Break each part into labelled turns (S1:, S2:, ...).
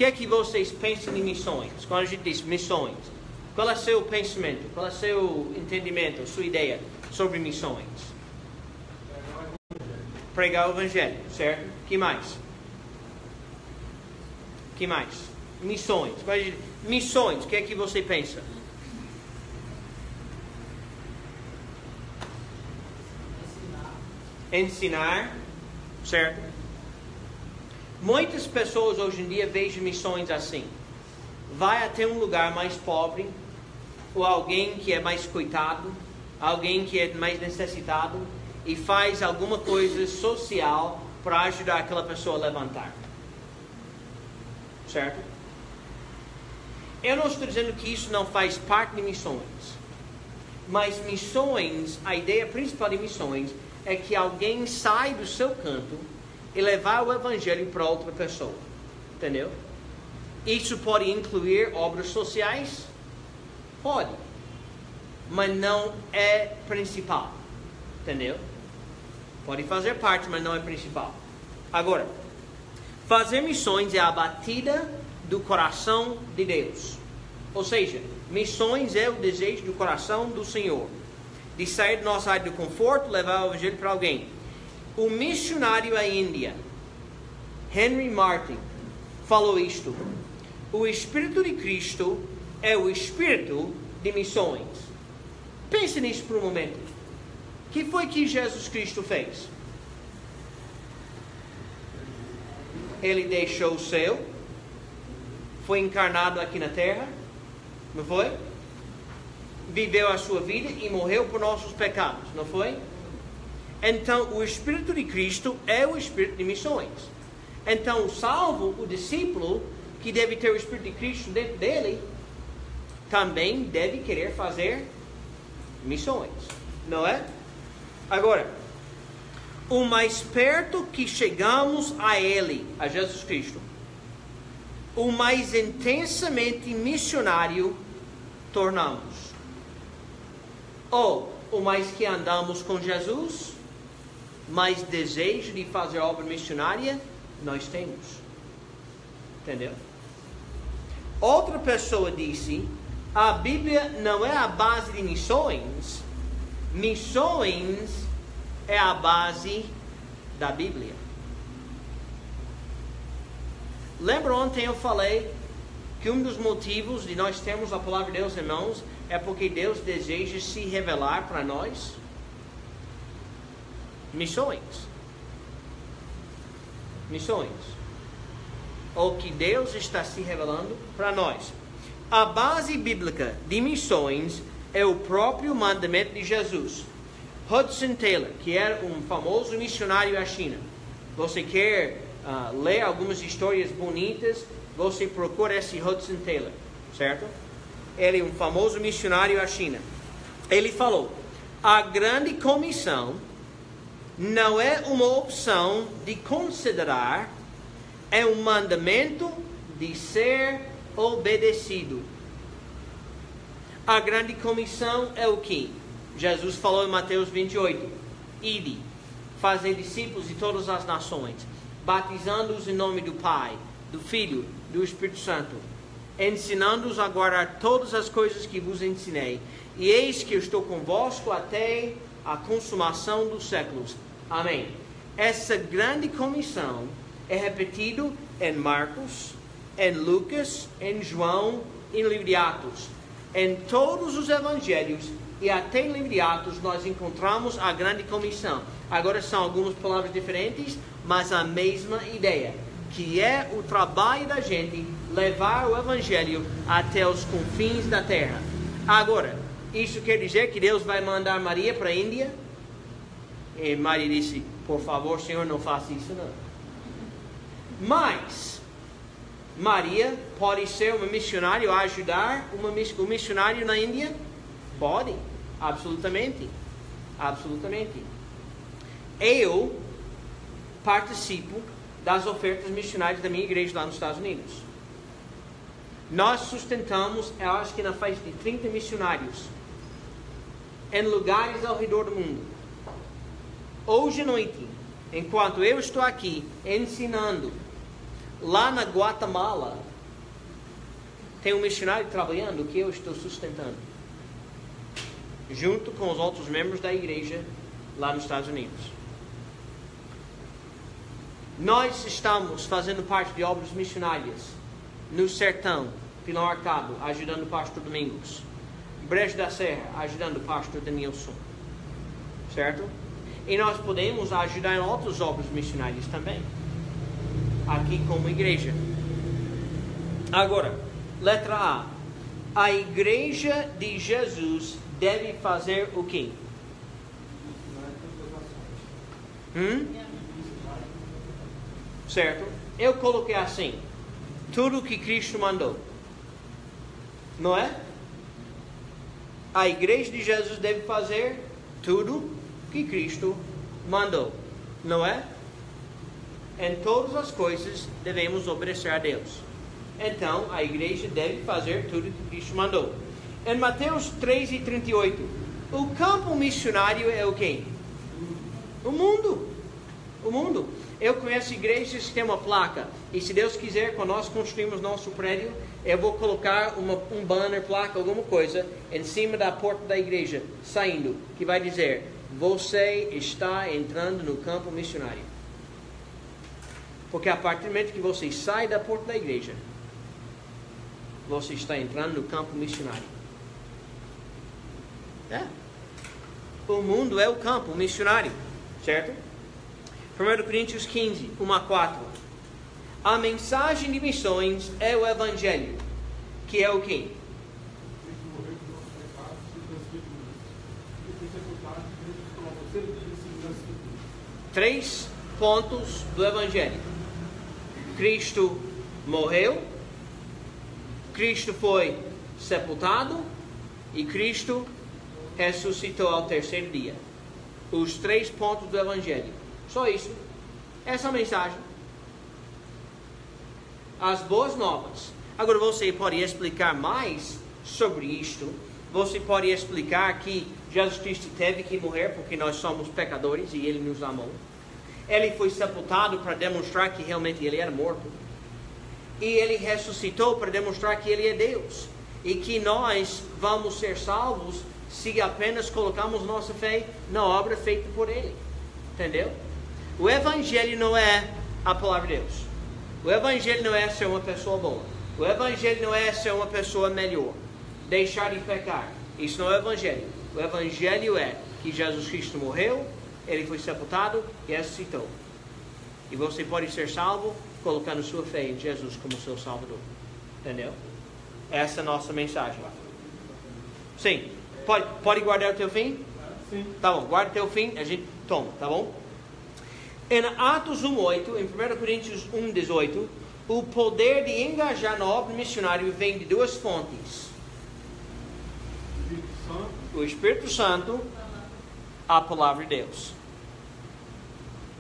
S1: que é que vocês pensam em missões? Quando a gente diz missões, qual é o seu pensamento? Qual é o seu entendimento, sua ideia sobre missões? Pregar o Evangelho, certo? Que mais? Que mais? Missões. Missões, o que é que você pensa? Ensinar, certo? Muitas pessoas hoje em dia veem missões assim. Vai até um lugar mais pobre, ou alguém que é mais coitado, alguém que é mais necessitado, e faz alguma coisa social para ajudar aquela pessoa a levantar. Certo? Eu não estou dizendo que isso não faz parte de missões. Mas missões, a ideia principal de missões é que alguém sai do seu canto e levar o Evangelho para outra pessoa. Entendeu? Isso pode incluir obras sociais? Pode. Mas não é principal. Entendeu? Pode fazer parte, mas não é principal. Agora, fazer missões é a batida do coração de Deus. Ou seja, missões é o desejo do coração do Senhor. De sair da nossa área de conforto, levar o Evangelho para alguém. O missionário à Índia, Henry Martyn, falou isto. O Espírito de Cristo é o Espírito de missões. Pense nisso por um momento. O que foi que Jesus Cristo fez? Ele deixou o céu, foi encarnado aqui na terra, não foi? Viveu a sua vida e morreu por nossos pecados, não foi? Então, o Espírito de Cristo é o Espírito de missões. Então, o salvo, o discípulo, que deve ter o Espírito de Cristo dentro dele, também deve querer fazer missões, não é? Agora, o mais perto que chegamos a Ele, a Jesus Cristo, o mais intensamente missionário tornamos. Ou, o mais que andamos com Jesus, mais desejo de fazer obra missionária nós temos. Entendeu? Outra pessoa disse, a Bíblia não é a base de missões. Missões é a base da Bíblia. Lembra ontem eu falei que um dos motivos de nós termos a palavra de Deus em mãos é porque Deus deseja se revelar para nós? Missões. Missões. Ou que Deus está se revelando para nós. A base bíblica de missões é o próprio mandamento de Jesus. Hudson Taylor, que era um famoso missionário à China. Você quer ler algumas histórias bonitas, você procura esse Hudson Taylor, certo? Ele é um famoso missionário à China. Ele falou, a grande comissão não é uma opção de considerar, é um mandamento de ser obedecido. A grande comissão é o que? Jesus falou em Mateus 28. Ide, fazei discípulos de todas as nações, batizando-os em nome do Pai, do Filho, do Espírito Santo, ensinando-os a guardar todas as coisas que vos ensinei. E eis que eu estou convosco até a consumação dos séculos. Amém. Essa grande comissão é repetido em Marcos, em Lucas, em João, em livro de Atos. Em todos os evangelhos e até em livro de Atos nós encontramos a grande comissão. Agora são algumas palavras diferentes, mas a mesma ideia, que é o trabalho da gente levar o evangelho até os confins da terra. Agora, isso quer dizer que Deus vai mandar Maria para a Índia? E Maria disse, por favor, Senhor, não faça isso não. Mas Maria pode ser uma missionária, ajudar um missionário na Índia? Pode, absolutamente. Absolutamente. Eu participo das ofertas missionárias da minha igreja lá nos Estados Unidos. Nós sustentamos, eu acho que na faixa de 30 missionários em lugares ao redor do mundo. Hoje à noite, enquanto eu estou aqui ensinando, lá na Guatemala, tem um missionário trabalhando que eu estou sustentando, junto com os outros membros da igreja lá nos Estados Unidos. Nós estamos fazendo parte de obras missionárias no Sertão, Pilão Arcado, ajudando o pastor Domingos. Brejo da Serra, ajudando o pastor Danielson. Certo? E nós podemos ajudar em outras obras missionárias também, aqui como igreja. Agora, letra A. A igreja de Jesus deve fazer o quê? Certo? Eu coloquei assim: tudo que Cristo mandou. Não é? A igreja de Jesus deve fazer tudo que Cristo mandou. Não é? Em todas as coisas devemos obedecer a Deus. Então, a igreja deve fazer tudo que Cristo mandou. Em Mateus 3:38, o campo missionário é o quê? O mundo. O mundo. Eu conheço igrejas que têm uma placa. E se Deus quiser, quando nós construímos nosso prédio, eu vou colocar um banner, placa, alguma coisa, em cima da porta da igreja, saindo, que vai dizer: você está entrando no campo missionário. Porque a partir do momento que você sai da porta da igreja, você está entrando no campo missionário. O mundo é o campo missionário, certo? 1 Coríntios 15, 1-4. A mensagem de missões é o Evangelho, que é o quê? 3 pontos do Evangelho. Cristo morreu, Cristo foi sepultado e Cristo ressuscitou ao terceiro dia. Os 3 pontos do Evangelho. Só isso. Essa é a mensagem. As boas novas. Agora você pode explicar mais sobre isto. Você pode explicar que Jesus Cristo teve que morrer porque nós somos pecadores e Ele nos amou. Ele foi sepultado para demonstrar que realmente Ele era morto. E Ele ressuscitou para demonstrar que Ele é Deus. E que nós vamos ser salvos se apenas colocamos nossa fé na obra feita por Ele. Entendeu? O Evangelho não é a palavra de Deus. O Evangelho não é ser uma pessoa boa. O Evangelho não é ser uma pessoa melhor. Deixar de pecar. Isso não é o Evangelho. O Evangelho é que Jesus Cristo morreu, Ele foi sepultado e ressuscitou. E você pode ser salvo colocando sua fé em Jesus como seu Salvador. Entendeu? Essa é a nossa mensagem. Sim. Pode guardar o teu fim? Sim. Tá bom. Guarda o teu fim. A gente toma. Tá bom? Em Atos 1:8, em 1 Coríntios 1:18, o poder de engajar na obra missionária vem de 2 fontes. O Espírito Santo, a palavra de Deus.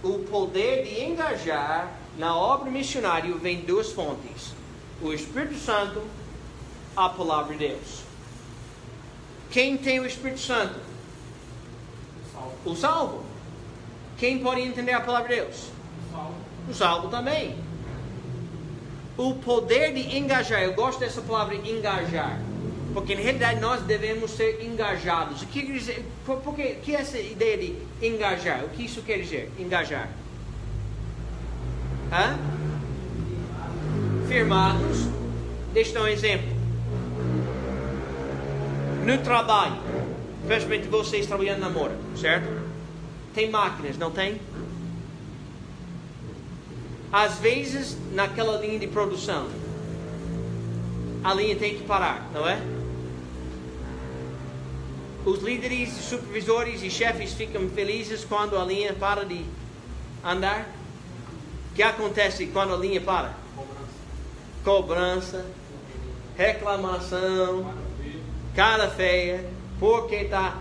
S1: O poder de engajar na obra missionária vem de 2 fontes. O Espírito Santo, a palavra de Deus. Quem tem o Espírito Santo? O salvo. Quem pode entender a palavra de Deus? O salvo também. O poder de engajar. Eu gosto dessa palavra engajar. Porque na realidade nós devemos ser engajados. O que quer dizer? Que é essa ideia de engajar? O que isso quer dizer? Engajar. Firmados. Deixa eu dar um exemplo. No trabalho. Especialmente vocês trabalhando na Moura, certo? Tem máquinas, não tem? Às vezes, naquela linha de produção, a linha tem que parar, não é? Os líderes, supervisores e chefes ficam felizes quando a linha para de andar. O que acontece quando a linha para? Cobrança, reclamação, cara feia, porque está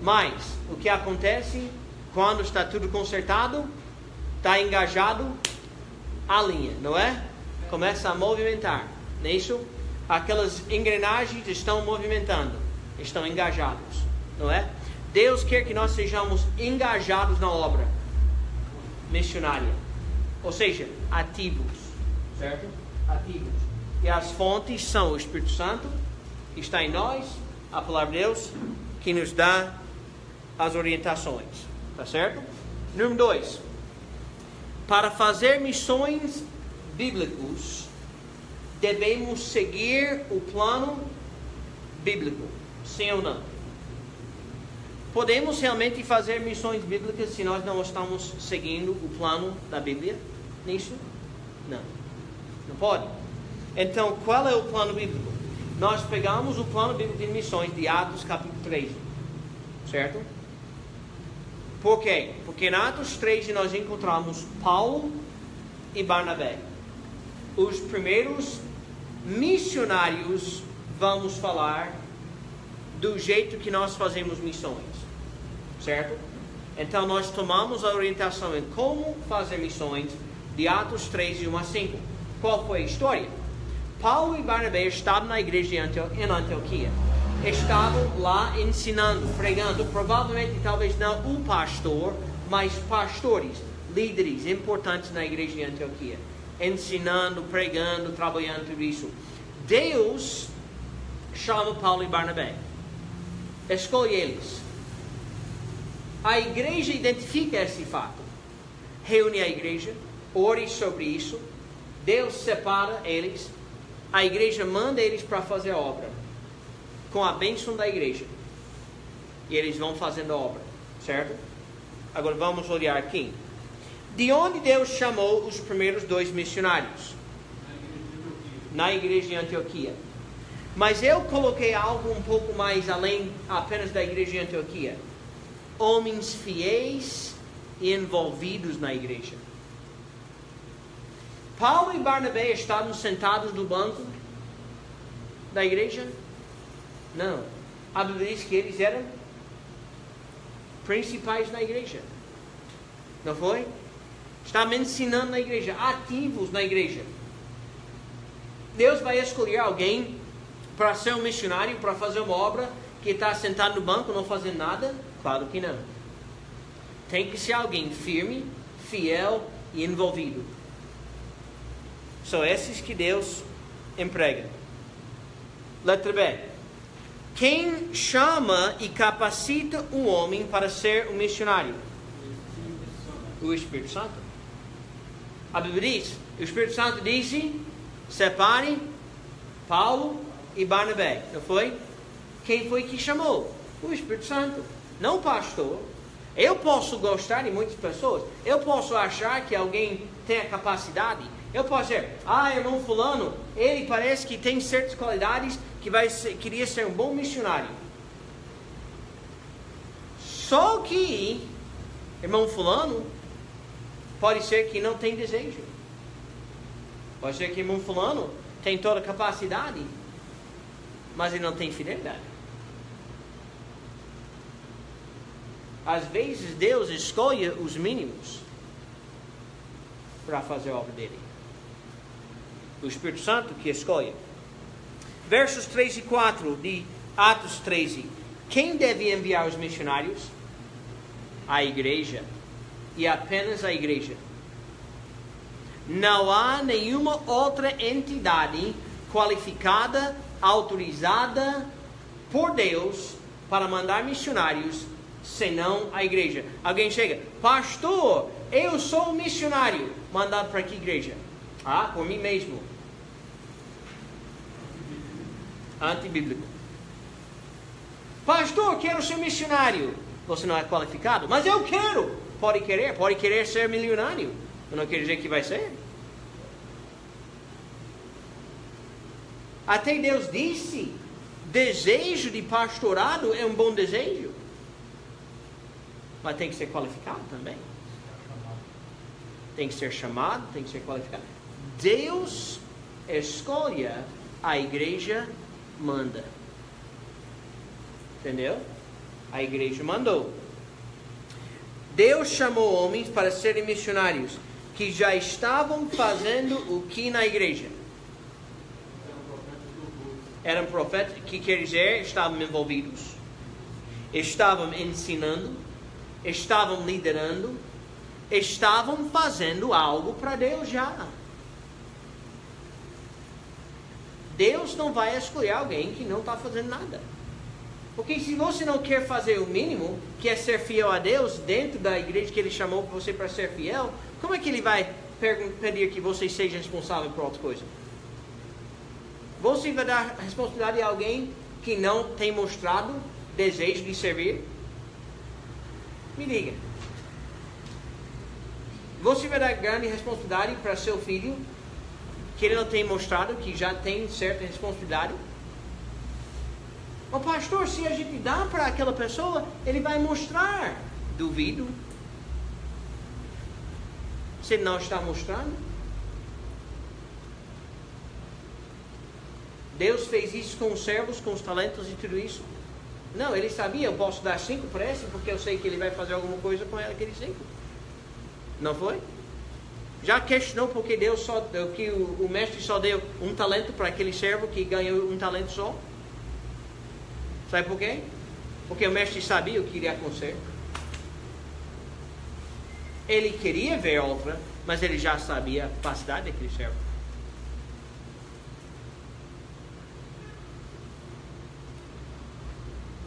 S1: mais. O que acontece quando está tudo consertado? Está engajado a linha, não é? Começa a movimentar, não é isso? Aquelas engrenagens estão movimentando, estão engajados, não é? Deus quer que nós sejamos engajados na obra missionária, ou seja, ativos, certo? Ativos. E as fontes são o Espírito Santo, que está em nós, a palavra de Deus, que nos dá as orientações. Tá certo? Número 2. Para fazer missões bíblicos, devemos seguir o plano bíblico. Sim ou não? Podemos realmente fazer missões bíblicas se nós não estamos seguindo o plano da Bíblia nisso? Não. Não pode. Então, qual é o plano bíblico? Nós pegamos o plano bíblico de missões de Atos capítulo 13. Certo? Por quê? Porque em Atos 13 nós encontramos Paulo e Barnabé. Os primeiros missionários, vamos falar, do jeito que nós fazemos missões. Certo? Então nós tomamos a orientação em como fazer missões de Atos 13, 1 a 5. Qual foi a história? Paulo e Barnabé estavam na igreja em Antioquia. Estavam lá ensinando, pregando. Provavelmente, talvez não o pastor, mas pastores, líderes importantes na igreja de Antioquia. Ensinando, pregando, trabalhando, tudo isso. Deus chama Paulo e Barnabé. Escolhe eles. A igreja identifica esse fato. Reúne a igreja, ore sobre isso. Deus separa eles. A igreja manda eles para fazer a obra, com a bênção da igreja. E eles vão fazendo a obra, certo? Agora vamos olhar aqui. De onde Deus chamou os primeiros 2 missionários? Na igreja de Antioquia. Mas eu coloquei algo um pouco mais além apenas da igreja de Antioquia. Homens fiéis e envolvidos na igreja. Paulo e Barnabé estavam sentados no banco da igreja? Não. A Bíblia diz que eles eram principais na igreja. Não foi? Estavam ensinando na igreja, ativos na igreja. Deus vai escolher alguém para ser um missionário, para fazer uma obra, que está sentado no banco não fazendo nada? Claro que não. Tem que ser alguém firme, fiel e envolvido. São esses que Deus emprega. Letra B. Quem chama e capacita um homem para ser um missionário? O Espírito Santo. A Bíblia diz, o Espírito Santo disse, separe Paulo e Barnabé. Não foi? Quem foi que chamou? O Espírito Santo. Não o pastor. Eu posso gostar de muitas pessoas. Eu posso achar que alguém tem a capacidade. Eu posso dizer, irmão fulano, ele parece que tem certas qualidades que queria ser um bom missionário. Só que, irmão fulano, pode ser que não tem desejo. Pode ser que irmão fulano tem toda a capacidade, mas ele não tem fidelidade. Às vezes Deus escolhe os mínimos para fazer a obra dele. O Espírito Santo que escolhe. Versos 3 e 4 de Atos 13. Quem deve enviar os missionários? A igreja. E apenas a igreja. Não há nenhuma outra entidade qualificada, autorizada por Deus para mandar missionários, senão a igreja. Alguém chega, pastor, eu sou um missionário. Mandado para que igreja? Por mim mesmo. Antibíblico. Pastor, quero ser missionário. Você não é qualificado? Mas eu quero. Pode querer ser milionário. Não quer dizer que vai ser. Até Deus disse, desejo de pastorado é um bom desejo. Mas tem que ser qualificado também. Tem que ser chamado, tem que ser qualificado. Deus escolhe, a igreja manda. Entendeu? A igreja mandou. Deus chamou homens para serem missionários que já estavam fazendo o que na igreja? Eram profetas, que quer dizer, estavam envolvidos. Estavam ensinando, estavam liderando, estavam fazendo algo para Deus já. Deus não vai escolher alguém que não está fazendo nada. Porque se você não quer fazer o mínimo, que é ser fiel a Deus, dentro da igreja que Ele chamou você para ser fiel, como é que Ele vai pedir que você seja responsável por outra coisa? Você vai dar responsabilidade a alguém que não tem mostrado desejo de servir? Me diga. Você vai dar grande responsabilidade para seu filho que ele não tem mostrado que já tem certa responsabilidade? O pastor, se a gente dá para aquela pessoa, ele vai mostrar. Duvido. Você não está mostrando? Deus fez isso com os servos, com os talentos e tudo isso? Não, Ele sabia, eu posso dar 5 para esse, porque eu sei que ele vai fazer alguma coisa com aqueles 5. Não foi? Já questionou porque Deus que o mestre só deu 1 talento para aquele servo que ganhou 1 talento só? Sabe por quê? Porque o mestre sabia o que iria acontecer. Ele queria ver outra, mas ele já sabia a capacidade daquele servo.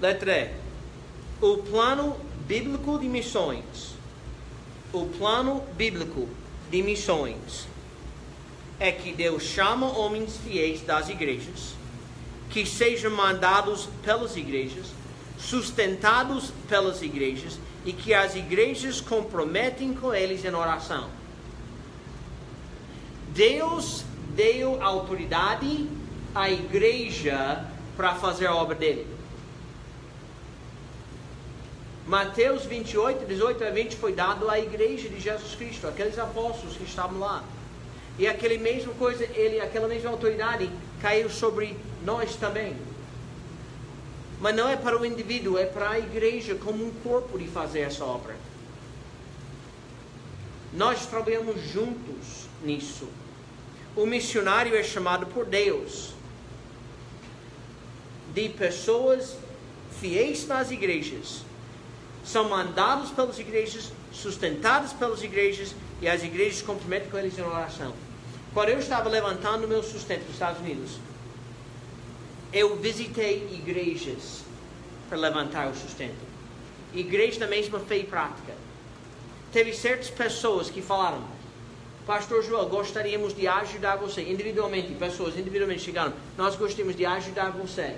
S1: Letra E. O plano bíblico de missões. O plano bíblico de missões é que Deus chama homens fiéis das igrejas, que sejam mandados pelas igrejas, sustentados pelas igrejas, e que as igrejas comprometem com eles em oração. Deus deu autoridade à igreja para fazer a obra dele. Mateus 28, 18 a 20 foi dado à igreja de Jesus Cristo, aqueles apóstolos que estavam lá. E aquela mesma coisa, aquela mesma autoridade caiu sobre nós também. Mas não é para o indivíduo, é para a igreja como um corpo de fazer essa obra. Nós trabalhamos juntos nisso. O missionário é chamado por Deus de pessoas fiéis nas igrejas. São mandados pelas igrejas, sustentados pelas igrejas, e as igrejas comprometem com eles em oração. Quando eu estava levantando o meu sustento nos Estados Unidos, eu visitei igrejas para levantar o sustento. Igrejas da mesma fé e prática. Teve certas pessoas que falaram: Pastor Joel, gostaríamos de ajudar você. Individualmente, pessoas individualmente chegaram: nós gostaríamos de ajudar você.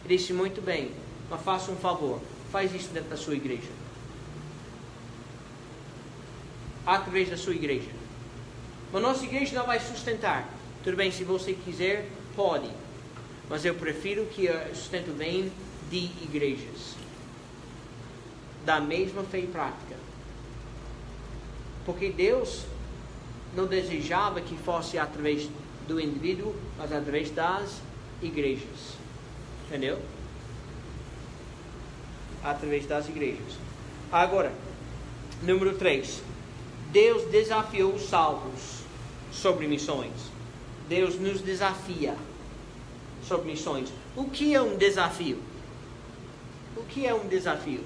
S1: Eu disse: muito bem, mas faça um favor. Faz isso dentro da sua igreja. Através da sua igreja. Mas nossa igreja não vai sustentar. Tudo bem, se você quiser, pode. Mas eu prefiro que o sustento venha de igrejas da mesma fé e prática. Porque Deus não desejava que fosse através do indivíduo, mas através das igrejas. Entendeu? Através das igrejas. Agora, número 3. Deus desafiou os salvos sobre missões. Deus nos desafia sobre missões. O que é um desafio? O que é um desafio?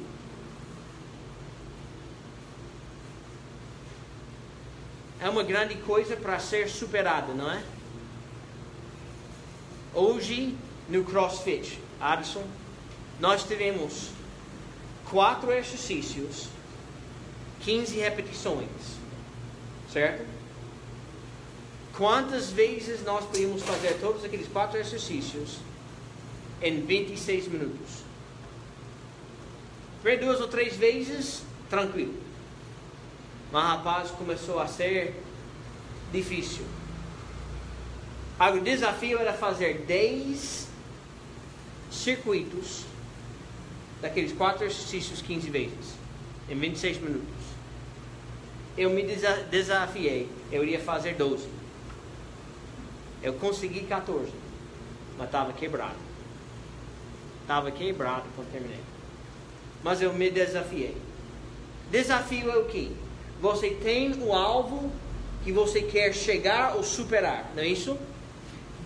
S1: É uma grande coisa para ser superada, não é? Hoje, no CrossFit, Addison, nós tivemos 4 exercícios, 15 repetições, certo? Quantas vezes nós podíamos fazer todos aqueles 4 exercícios em 26 minutos? 2 ou 3 vezes, tranquilo. Mas rapaz, começou a ser difícil. O desafio era fazer 10 circuitos daqueles 4 exercícios 15 vezes em 26 minutos. Eu me desafiei. Eu iria fazer 12. Eu consegui 14. Mas estava quebrado. Estava quebrado quando terminei. Mas eu me desafiei. Desafio é o quê? Você tem um alvo que você quer chegar ou superar, não é isso?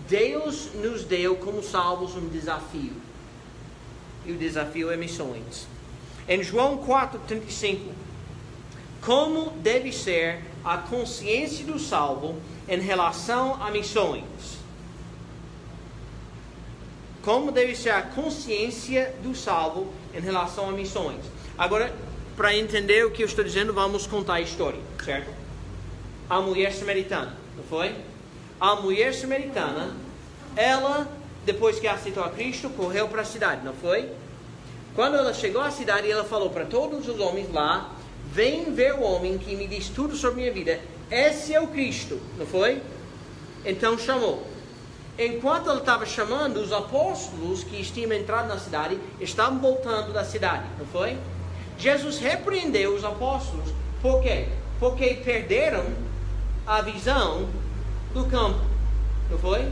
S1: Deus nos deu como salvos um desafio. E o desafio é missões. Em João 4,35, como deve ser a consciência do salvo em relação a missões? como deve ser a consciência do salvo em relação a missões. Agora, para entender o que eu estou dizendo, vamos contar a história, certo? A mulher samaritana, não foi? A mulher samaritana, ela, depois que aceitou a Cristo, correu para a cidade, não foi? Quando ela chegou à cidade, ela falou para todos os homens lá: vem ver o homem que me diz tudo sobre minha vida. Esse é o Cristo, não foi? Então chamou. Enquanto ela estava chamando, os apóstolos que tinham entrado na cidade estavam voltando da cidade, não foi? Jesus repreendeu os apóstolos. Por quê? Porque perderam a visão do campo, não foi?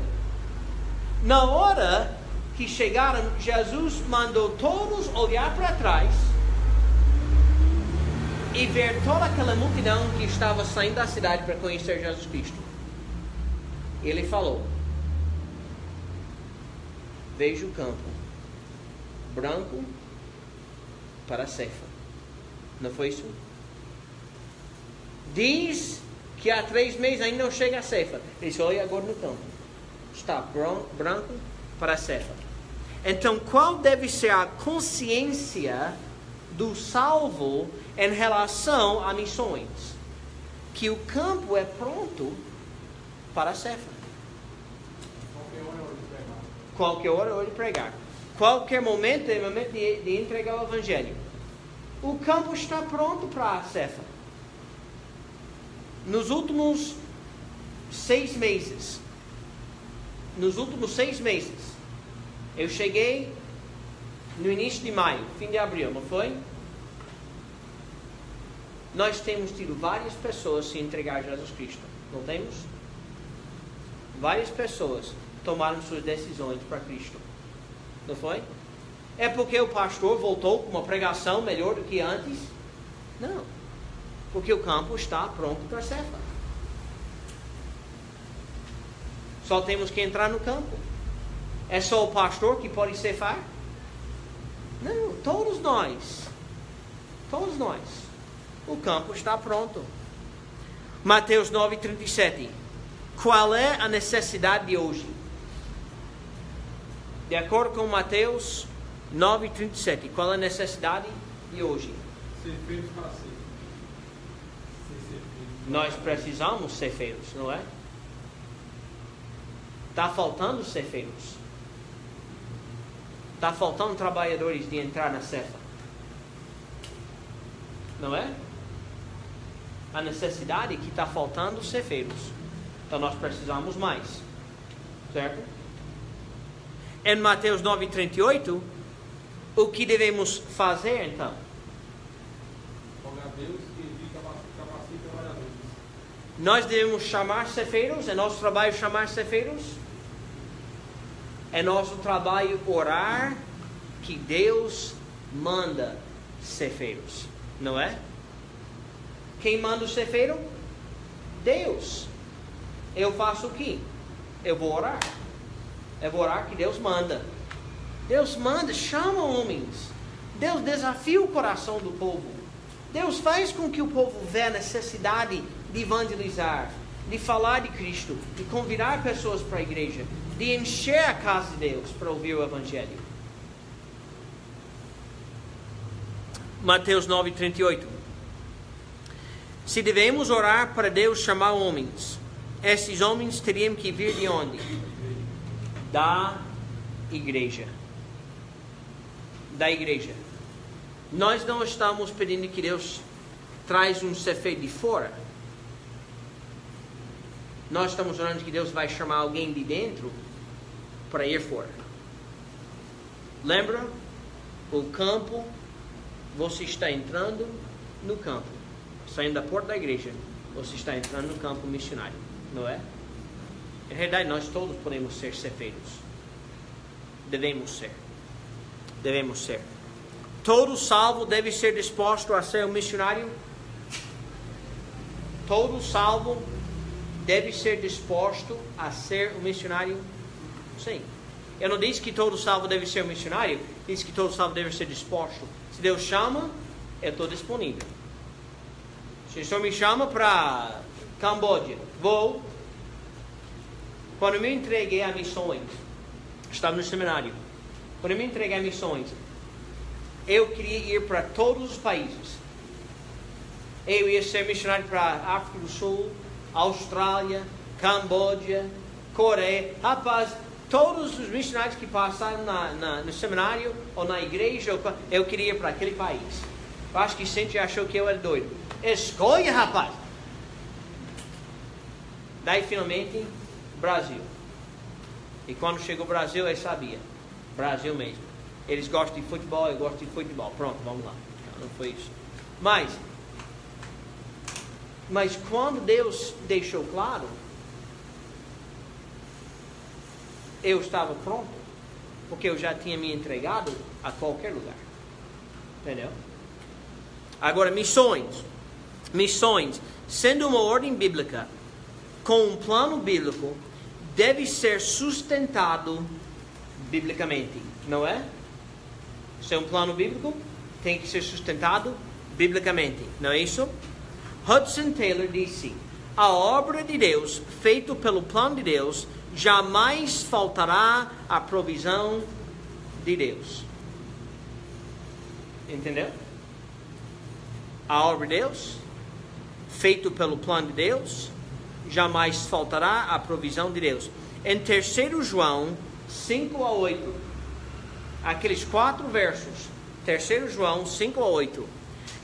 S1: Na hora que chegaram, Jesus mandou todos olhar para trás e ver toda aquela multidão que estava saindo da cidade para conhecer Jesus Cristo. Ele falou: vejo o campo branco para a ceifa. Não foi isso? Diz que há 3 meses ainda não chega a ceifa. Ele disse: olha agora no campo, está branco para a ceifa. Então, qual deve ser a consciência do salvo em relação a missões? Que o campo é pronto para a ceifa. Qualquer hora é hora de pregar. Qualquer momento é momento de entregar o Evangelho. O campo está pronto para a ceifa. Nos últimos 6 meses, eu cheguei no início de maio, fim de abril, não foi? Nós temos tido várias pessoas se entregar a Jesus Cristo, não temos? Várias pessoas tomaram suas decisões para Cristo, não foi? É porque o pastor voltou com uma pregação melhor do que antes? Não, porque o campo está pronto para a ceifa. Só temos que entrar no campo. É só o pastor que pode ceifar? Não, todos nós. O campo está pronto. Mateus 9:37. Qual é a necessidade de hoje? De acordo com Mateus 9:37, qual é a necessidade de hoje?
S2: Ceifeiros para ser.
S1: Nós precisamos ceifeiros, não é? Está faltando ceifeiros. Está faltando trabalhadores de entrar na ceifa. Não é? A necessidade é que está faltando ceifeiros. Então nós precisamos mais. Certo? Em Mateus 9:38, o que devemos fazer então?
S2: Rogar a Deus que capacite trabalhadores.
S1: Nós devemos chamar ceifeiros? É nosso trabalho chamar ceifeiros? É nosso trabalho orar que Deus manda ceifeiros, não é? Quem manda o ceifeiro? Deus. Eu faço o quê? Eu vou orar. Eu vou orar que Deus manda. Deus manda, chama homens. Deus desafia o coração do povo. Deus faz com que o povo veja a necessidade de evangelizar, de falar de Cristo, de convidar pessoas para a igreja, de encher a casa de Deus para ouvir o Evangelho. Mateus 9:38. Se devemos orar para Deus chamar homens, esses homens teriam que vir de onde? Da igreja. Da igreja. Nós não estamos pedindo que Deus traz um ceifeiro de fora. Nós estamos orando que Deus vai chamar alguém de dentro para ir fora. Lembra? O campo, você está entrando no campo. Saindo da porta da igreja, você está entrando no campo missionário, não é? Em realidade, nós todos podemos ser ceifeiros. Devemos ser. Devemos ser. Todo salvo deve ser disposto a ser um missionário? Todo salvo deve ser disposto a ser um missionário? Sim. Eu não disse que todo salvo deve ser um missionário, disse que todo salvo deve ser disposto. Se Deus chama, eu estou disponível. Se o Senhor me chama para Camboja, vou. Quando me entreguei a missões, estava no seminário. Quando eu me entreguei a missões, eu queria ir para todos os países. Eu ia ser missionário para a África do Sul, Austrália, Camboja, Coreia. Rapaz, todos os missionários que passaram no seminário ou na igreja, eu queria ir para aquele país. Eu acho que sempre achou que eu era doido. Escolha, rapaz! Daí, finalmente, Brasil. E quando chegou o Brasil, eu sabia. Brasil mesmo. Eles gostam de futebol, eu gosto de futebol. Pronto, vamos lá. Não foi isso. Mas quando Deus deixou claro, eu estava pronto, porque eu já tinha me entregado a qualquer lugar. Entendeu? Agora, missões. Missões, sendo uma ordem bíblica, com um plano bíblico, deve ser sustentado biblicamente, não é? Se é um plano bíblico, tem que ser sustentado biblicamente, não é isso? Hudson Taylor disse: a obra de Deus, feita pelo plano de Deus, jamais faltará a provisão de Deus. Entendeu? A obra de Deus, feita pelo plano de Deus, jamais faltará a provisão de Deus. Em 3 João 5-8, aqueles 4 versos, 3 João 5-8,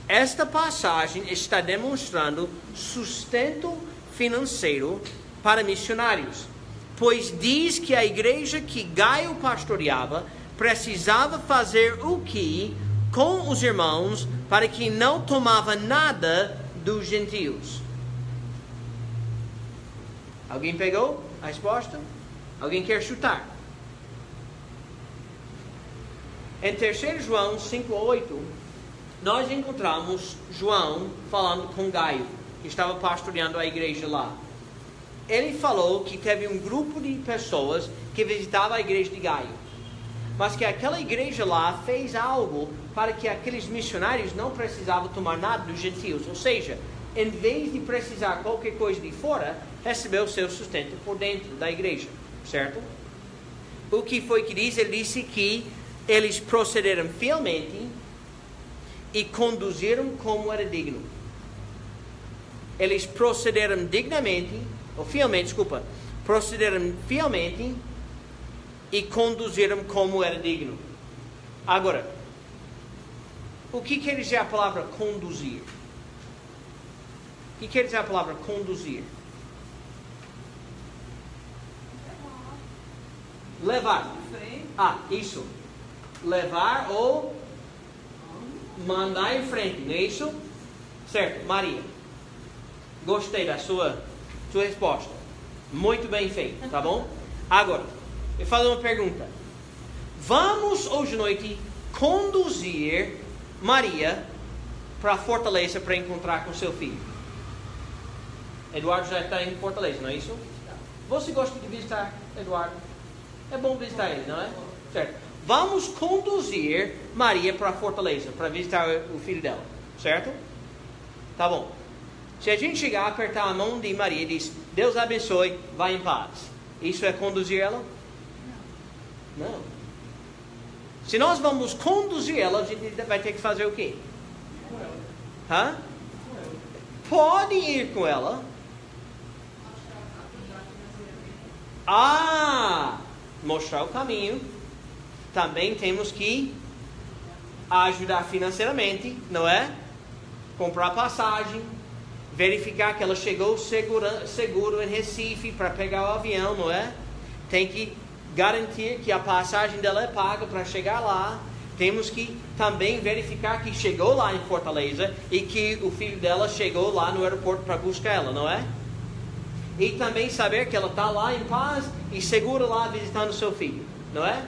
S1: esta passagem está demonstrando sustento financeiro para missionários, pois diz que a igreja que Gaio pastoreava precisava fazer o que com os irmãos para que não tomava nada dos gentios. Alguém pegou a resposta? Alguém quer chutar? Em 3 João 5-8, nós encontramos João falando com Gaio, que estava pastoreando a igreja lá. Ele falou que teve um grupo de pessoas que visitava a igreja de Gaio, mas que aquela igreja lá fez algo para que aqueles missionários não precisavam tomar nada dos gentios. Ou seja, em vez de precisar qualquer coisa de fora, recebeu o seu sustento por dentro da igreja, certo? O que foi que diz? Ele disse que eles procederam fielmente e conduziram como era digno. Eles procederam dignamente, ou fielmente, desculpa, procederam fielmente e conduziram como era digno. Agora, o que quer dizer a palavra conduzir? O que quer dizer a palavra conduzir? Levar. Ah, isso. Levar ou mandar em frente, não é isso? Certo, Maria. Gostei da sua resposta. Muito bem feito, tá bom? Agora, eu faço uma pergunta. Vamos hoje à noite conduzir Maria para Fortaleza para encontrar com seu filho. Eduardo já está em Fortaleza, não é isso? Você gosta de visitar Eduardo? É bom visitar ele, não é? Certo. Vamos conduzir Maria para Fortaleza para visitar o filho dela, certo? Tá bom. Se a gente chegar, apertar a mão de Maria e diz: Deus abençoe, vá em paz. Isso é conduzir ela? Não. Se nós vamos conduzir ela, a gente vai ter que fazer o quê? Hã? Pode ir com ela. Mostrar o caminho. Também temos que ajudar financeiramente, não é? Comprar passagem, verificar que ela chegou seguro em Recife para pegar o avião, não é? Tem que garantir que a passagem dela é paga para chegar lá. Temos que também verificar que chegou lá em Fortaleza e que o filho dela chegou lá no aeroporto para buscar ela, não é? E também saber que ela está lá em paz e segura lá visitando seu filho, não é?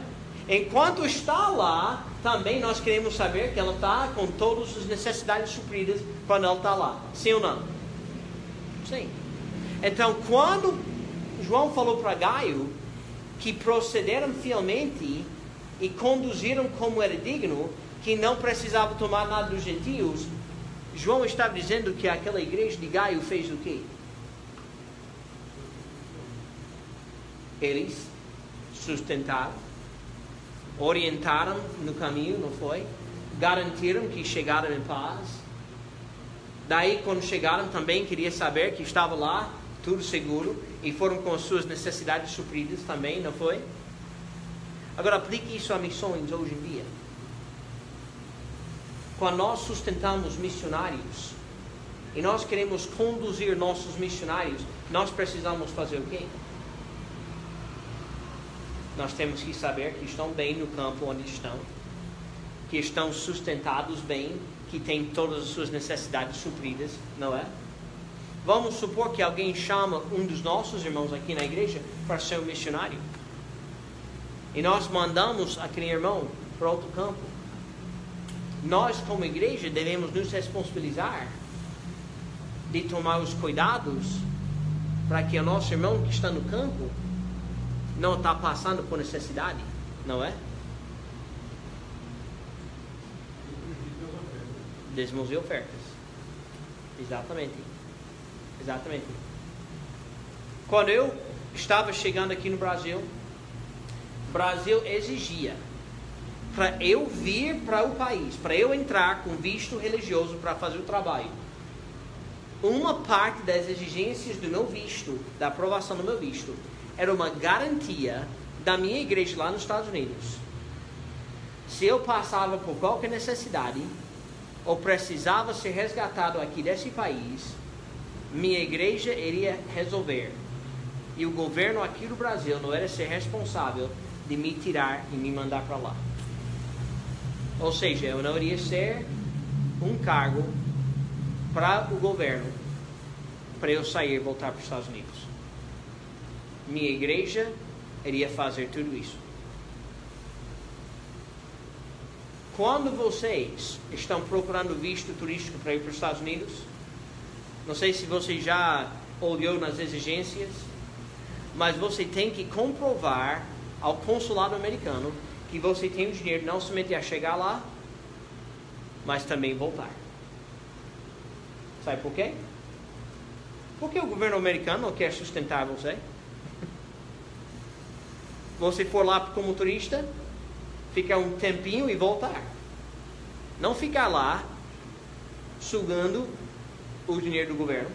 S1: Enquanto está lá, também nós queremos saber que ela está com todas as necessidades supridas quando ela está lá. Sim ou não? Sim. Então, quando João falou para Gaio que procederam fielmente e conduziram como era digno, que não precisava tomar nada dos gentios, João estava dizendo que aquela igreja de Gaio fez o quê? Eles sustentaram, orientaram no caminho, não foi? Garantiram que chegaram em paz. Daí, quando chegaram, também queria saber que estava lá, tudo seguro, e foram com as suas necessidades supridas também, não foi? Agora, aplique isso a missões hoje em dia. Quando nós sustentamos missionários, e nós queremos conduzir nossos missionários, nós precisamos fazer o quê? Nós temos que saber que estão bem no campo onde estão, que estão sustentados bem, que têm todas as suas necessidades supridas, não é? Vamos supor que alguém chama um dos nossos irmãos aqui na igreja para ser um missionário. E nós mandamos aquele irmão para outro campo. Nós, como igreja, devemos nos responsabilizar de tomar os cuidados para que o nosso irmão que está no campo não está passando por necessidade, não é? Dízimos e ofertas. Exatamente. Exatamente. Quando eu estava chegando aqui no Brasil, o Brasil exigia para eu vir para o país, para eu entrar com visto religioso para fazer o trabalho. Uma parte das exigências do meu visto, da aprovação do meu visto, era uma garantia da minha igreja lá nos Estados Unidos. Se eu passava por qualquer necessidade, ou precisava ser resgatado aqui desse país, minha igreja iria resolver. E o governo aqui do Brasil não era ser responsável de me tirar e me mandar para lá. Ou seja, eu não iria ser um cargo para o governo para eu sair e voltar para os Estados Unidos. Minha igreja iria fazer tudo isso. Quando vocês estão procurando visto turístico para ir para os Estados Unidos, não sei se você já olhou nas exigências, mas você tem que comprovar ao consulado americano que você tem o dinheiro não somente a chegar lá, mas também voltar. Sabe por quê? Porque o governo americano não quer sustentar você. Você for lá como turista, ficar um tempinho e voltar. Não ficar lá sugando o dinheiro do governo.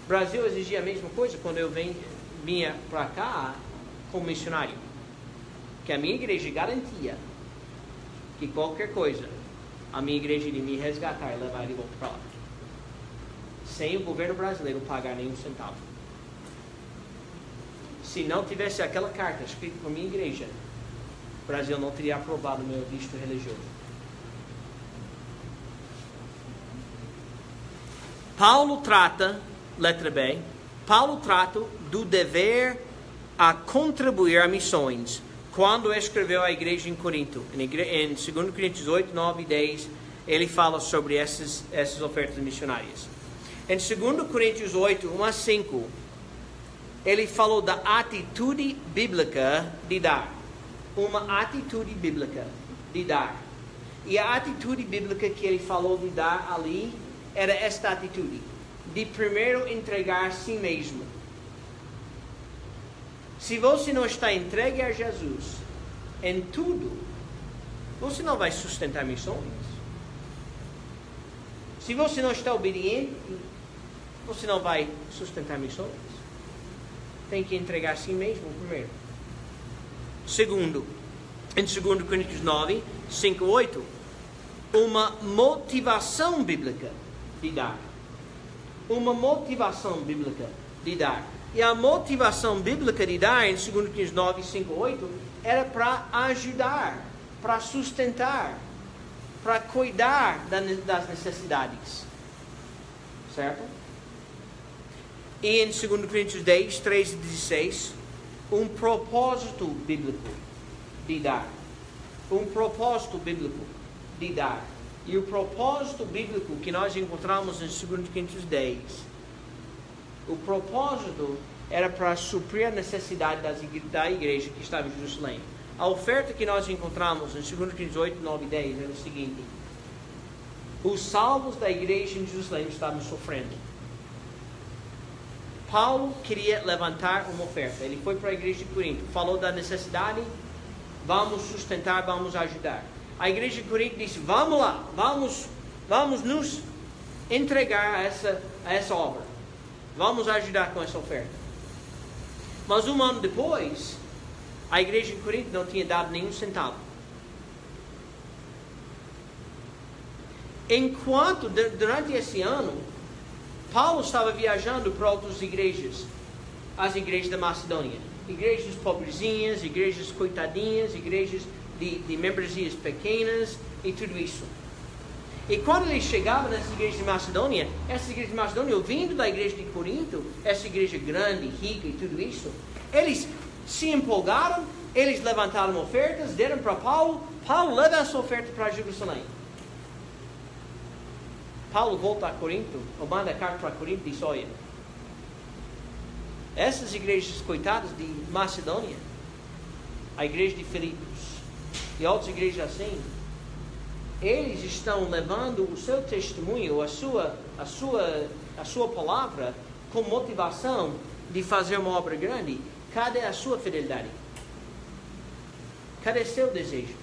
S1: O Brasil exigia a mesma coisa quando eu vinha para cá como missionário. Que a minha igreja garantia que qualquer coisa, a minha igreja iria me resgatar e levar de volta para lá. Sem o governo brasileiro pagar nenhum centavo. Se não tivesse aquela carta escrita por minha igreja, o Brasil não teria aprovado o meu visto religioso. Paulo trata, letra B, Paulo trata do dever a contribuir a missões quando escreveu à igreja em Corinto. Em 2 Coríntios 8, 9 e 10, ele fala sobre essas ofertas missionárias. Em 2 Coríntios 8, 1 a 5, ele falou da atitude bíblica de dar. Uma atitude bíblica de dar. E a atitude bíblica que ele falou de dar ali era esta atitude, de primeiro entregar a si mesmo. Se você não está entregue a Jesus em tudo, você não vai sustentar missões. Se você não está obediente, você não vai sustentar missões. Tem que entregar a si mesmo primeiro. Segundo, em 2 Coríntios 9, 5, 8, uma motivação bíblica de dar. Uma motivação bíblica de dar. E a motivação bíblica de dar em 2 Coríntios 9, 5, 8 era para ajudar, para sustentar, para cuidar das necessidades. Certo? E em 2 Coríntios 10, 13 e 16, um propósito bíblico de dar. Um propósito bíblico de dar. E o propósito bíblico que nós encontramos em 2 Coríntios 10, o propósito era para suprir a necessidade da igreja que estava em Jerusalém. A oferta que nós encontramos em 2 Coríntios 8, 9 e 10 era o seguinte: os salvos da igreja em Jerusalém estavam sofrendo. Paulo queria levantar uma oferta. Ele foi para a igreja de Corinto, falou da necessidade, vamos sustentar, vamos ajudar. A igreja de Corinto disse, vamos lá, vamos nos entregar a essa obra. Vamos ajudar com essa oferta. Mas um ano depois, a igreja de Corinto não tinha dado nenhum centavo. Enquanto, durante esse ano, Paulo estava viajando para outras igrejas, as igrejas da Macedônia, igrejas pobrezinhas, igrejas coitadinhas, igrejas de membresias pequenas e tudo isso. E quando ele chegava nessa igreja de Macedônia, essa igreja de Macedônia, ouvindo da igreja de Corinto, essa igreja grande, rica e tudo isso, eles se empolgaram, eles levantaram ofertas, deram para Paulo, Paulo leva essa oferta para Jerusalém. Paulo volta a Corinto, ou manda carta para Corinto e diz, olha, essas igrejas coitadas de Macedônia, a igreja de Filipos e outras igrejas assim, eles estão levando o seu testemunho, a sua palavra, com motivação de fazer uma obra grande. Cadê a sua fidelidade? Cadê seu desejo?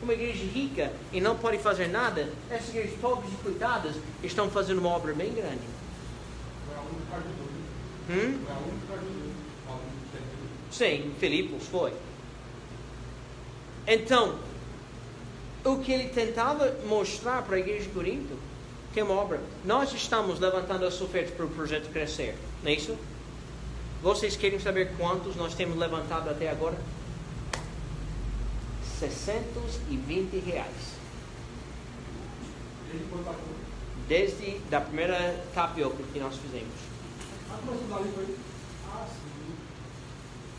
S1: Uma igreja rica e não pode fazer nada, essas igrejas pobres e coitadas estão fazendo uma obra bem grande.
S2: Foi a única que ajudou. Foi a única que ajudou.
S1: Sim, Filipos foi. Então, o que ele tentava mostrar para a igreja de Corinto, que é uma obra, nós estamos levantando as ofertas para o projeto crescer, não é isso? Vocês querem saber quantos nós temos levantado até agora? R$620. Desde a primeira tapioca que nós fizemos.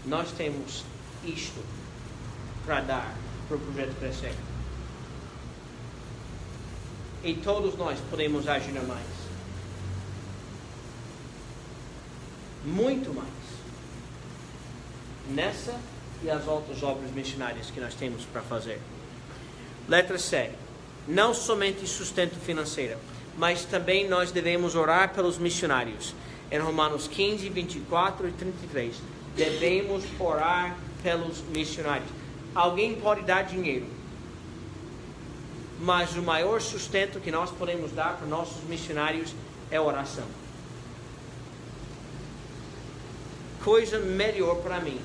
S1: Nós temos isto para dar para o projeto crescer. E todos nós podemos ajudar mais. Muito mais. Nessa e as outras obras missionárias que nós temos para fazer. Letra C. Não somente sustento financeiro, mas também nós devemos orar pelos missionários. Em Romanos 15, 24 e 33. Devemos orar pelos missionários. Alguém pode dar dinheiro, mas o maior sustento que nós podemos dar para nossos missionários é oração. Coisa melhor para mim.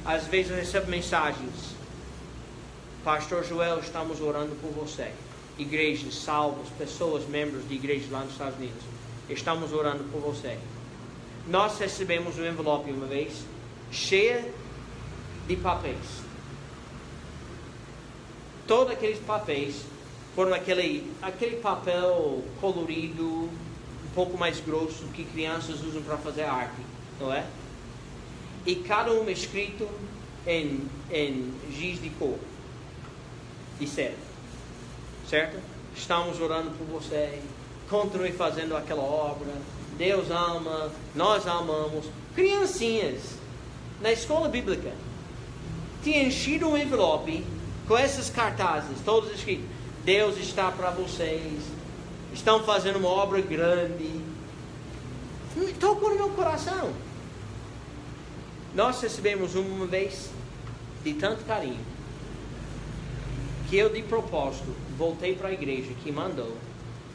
S1: Às vezes eu recebo mensagens. Pastor Joel, estamos orando por você. Igrejas, salvos, pessoas, membros de igrejas lá nos Estados Unidos. Estamos orando por você. Nós recebemos um envelope uma vez, cheia de papéis. Todos aqueles papéis foram aquele papel colorido, um pouco mais grosso, que crianças usam para fazer arte, não é? E cada um escrito em giz de cor, de cera, certo? Estamos orando por você, continue fazendo aquela obra, Deus ama, nós amamos. Criancinhas, na escola bíblica, tinham enchido um envelope com esses cartazes, todos escritos, Deus está para vocês, estão fazendo uma obra grande. Tocou no meu coração. Nós recebemos uma vez de tanto carinho, que eu de propósito voltei para a igreja que mandou,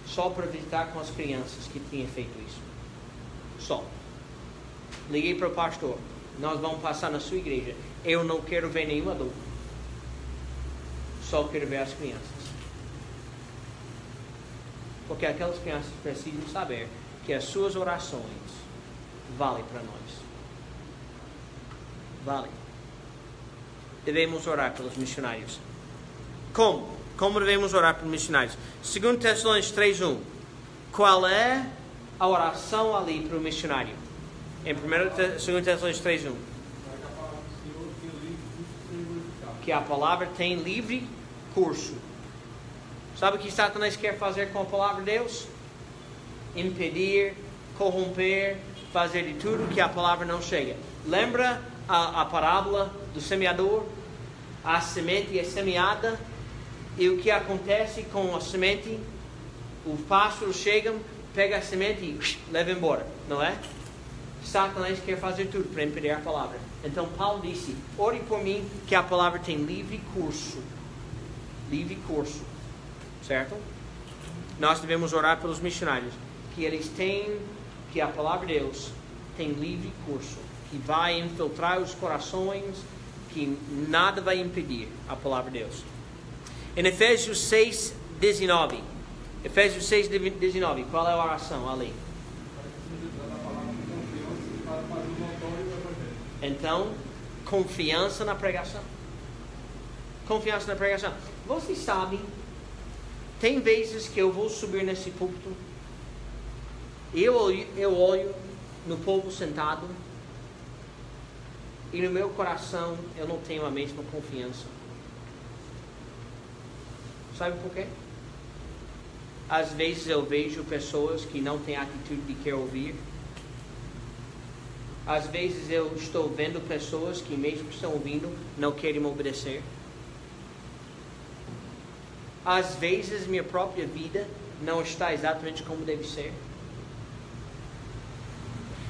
S1: só para visitar com as crianças que tinham feito isso. Só. Liguei para o pastor, nós vamos passar na sua igreja, eu não quero ver nenhum adulto, só quero ver as crianças. Porque aquelas crianças precisam saber que as suas orações valem para nós. Vale. Devemos orar pelos missionários. Como? Como devemos orar pelos missionários? 2 Tessalonicenses 3:1. Qual é a oração ali para o missionário? Em 2 Tessalonicenses 3:1. Que a palavra tem livre curso. Sabe o que Satanás quer fazer com a palavra de Deus? Impedir, corromper, fazer de tudo que a palavra não chega. Lembra a parábola do semeador? A semente é semeada e o que acontece com a semente? O pássaro chega, pega a semente e leva embora, não é? Satanás quer fazer tudo para impedir a palavra. Então Paulo disse, ore por mim que a palavra tem livre curso. Livre curso. Certo? Nós devemos orar pelos missionários. Que eles têm, que a palavra de Deus tem livre curso. Que vai infiltrar os corações, que nada vai impedir a palavra de Deus. Em Efésios 6, 19. Efésios 6, 19. Qual é a oração ali? Então, confiança na pregação. Confiança na pregação. Vocês sabem, tem vezes que eu vou subir nesse púlpito, eu olho no povo sentado, e no meu coração eu não tenho a mesma confiança. Sabe por quê? Às vezes eu vejo pessoas que não têm atitude de querer ouvir. Às vezes eu estou vendo pessoas que mesmo que estão ouvindo, não querem obedecer. Às vezes minha própria vida não está exatamente como deve ser.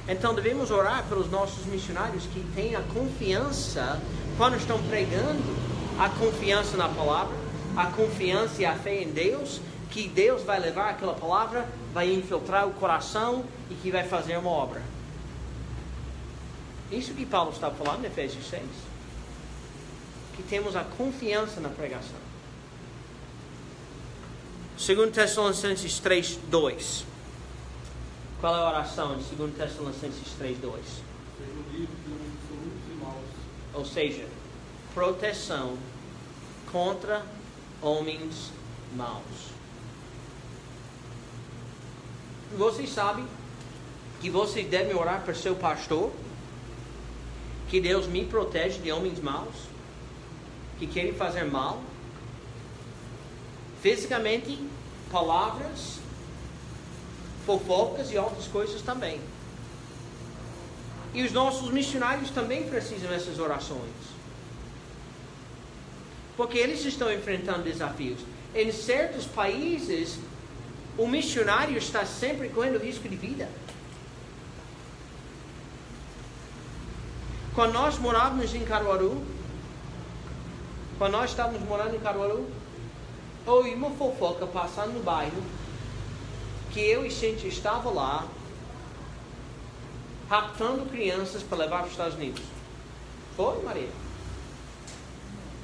S1: Então devemos orar pelos nossos missionários que têm a confiança, quando estão pregando, a confiança na palavra, a confiança e a fé em Deus, que Deus vai levar aquela palavra, vai infiltrar o coração e que vai fazer uma obra. Isso que Paulo está falando em Efésios 6. Que temos a confiança na pregação. 2 Tessalonicenses 3, 2. Qual é a oração de 2 Tessalonicenses 3, 2?
S2: Sejam livres de absolutos e maus.
S1: Ou seja, proteção contra homens maus. Vocês sabem que vocês devem orar por seu pastor, que Deus me protege de homens maus, que querem fazer mal, fisicamente, palavras, fofocas e outras coisas também. E os nossos missionários também precisam dessas orações, porque eles estão enfrentando desafios. Em certos países, o missionário está sempre correndo risco de vida. Quando nós morávamos em Caruaru, quando nós estávamos morando em Caruaru, ouvi uma fofoca passando no bairro, que eu e Cintia estava lá, raptando crianças para levar para os Estados Unidos. Foi, Maria?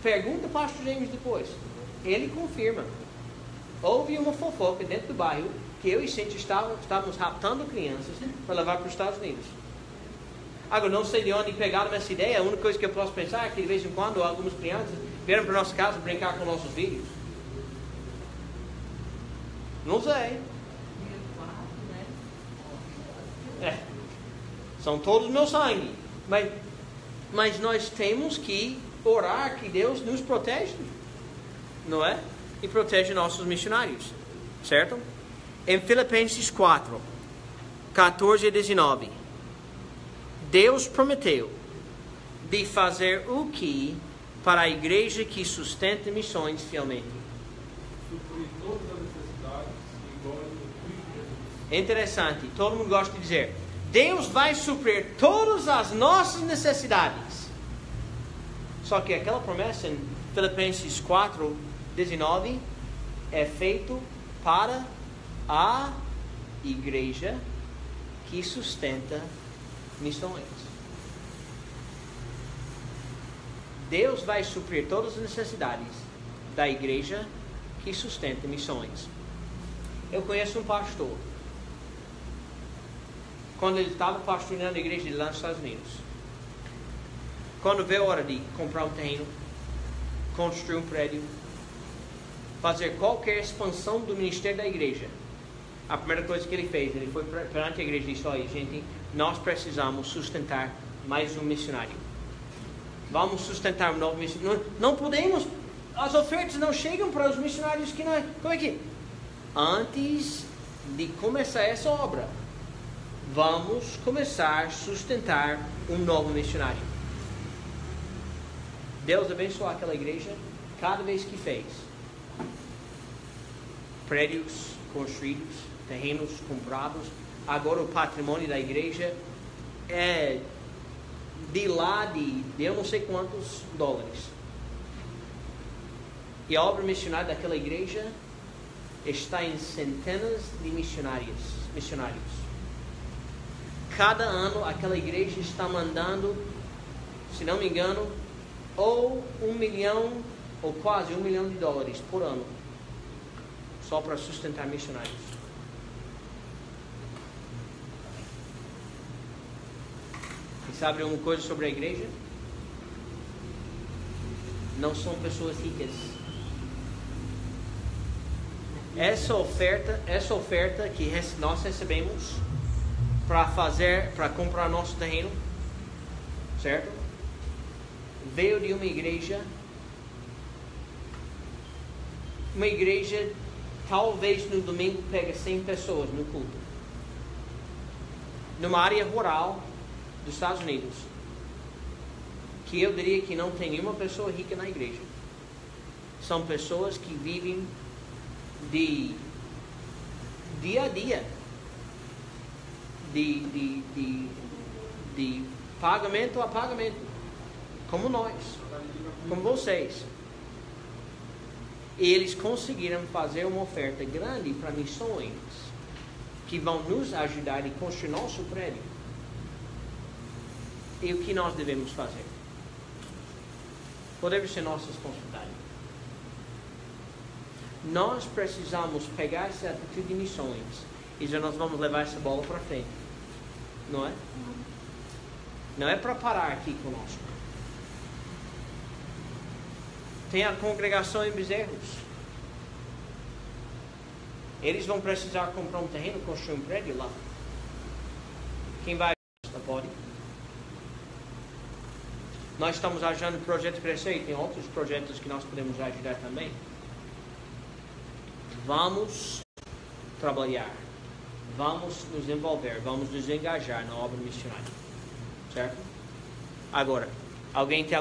S1: Pergunta para o pastor James depois. Ele confirma. Houve uma fofoca dentro do bairro, que eu e Cintia estávamos raptando crianças para levar para os Estados Unidos. Agora, não sei de onde pegaram essa ideia. A única coisa que eu posso pensar é que de vez em quando algumas crianças vieram para nossa casa brincar com nossos filhos. Não sei. São todos meu sangue. Mas nós temos que orar que Deus nos protege, não é? E protege nossos missionários, certo? Em Filipenses 4, 14 e 19, Deus prometeu de fazer o que para a igreja que sustenta missões fielmente.
S2: Suprir todas as necessidades e glória do Cristo Jesus.
S1: É interessante, todo mundo gosta de dizer, Deus vai suprir todas as nossas necessidades. Só que aquela promessa em Filipenses 4, 19 é feito para a igreja que sustenta missões. Deus vai suprir todas as necessidades da igreja que sustenta missões. Eu conheço um pastor. Quando ele estava pastoreando a igreja lá nos Estados Unidos, quando veio a hora de comprar um terreno, construir um prédio, fazer qualquer expansão do ministério da igreja, a primeira coisa que ele fez, ele foi perante a igreja e disse, olha gente, nós precisamos sustentar mais um missionário. Vamos sustentar um novo missionário. Não podemos, as ofertas não chegam para os missionários que não... Como é que... Antes de começar essa obra, vamos começar a sustentar um novo missionário. Deus abençoou aquela igreja cada vez que fez. Prédios construídos, terrenos comprados. Agora o patrimônio da igreja de lá de eu não sei quantos dólares. E a obra missionária daquela igreja está em centenas de missionários. Cada ano aquela igreja está mandando, se não me engano, ou 1 milhão ou quase 1 milhão de dólares por ano, só para sustentar missionários. E sabe uma coisa sobre a igreja? Não são pessoas ricas. Essa oferta que nós recebemos para comprar nosso terreno, certo? Veio de uma igreja talvez no domingo pega 100 pessoas no culto, numa área rural dos Estados Unidos, que eu diria que não tem nenhuma pessoa rica na igreja. São pessoas que vivem de dia a dia, de pagamento a pagamento, como nós, como vocês. E eles conseguiram fazer uma oferta grande para missões que vão nos ajudar a construir nosso prédio. E o que nós devemos fazer? Qual deve ser nossa responsabilidade? Nós precisamos pegar essa atitude de missões e já nós vamos levar essa bola para frente. Não é? Não é para parar aqui conosco. Tem a congregação em Bezerros. Eles vão precisar comprar um terreno, construir um prédio lá. Quem vai ajudar? Pode. Nós estamos ajudando o projeto crescer e tem outros projetos que nós podemos ajudar também. Vamos trabalhar, vamos nos envolver, vamos nos engajar na obra missionária, certo? Agora, alguém tem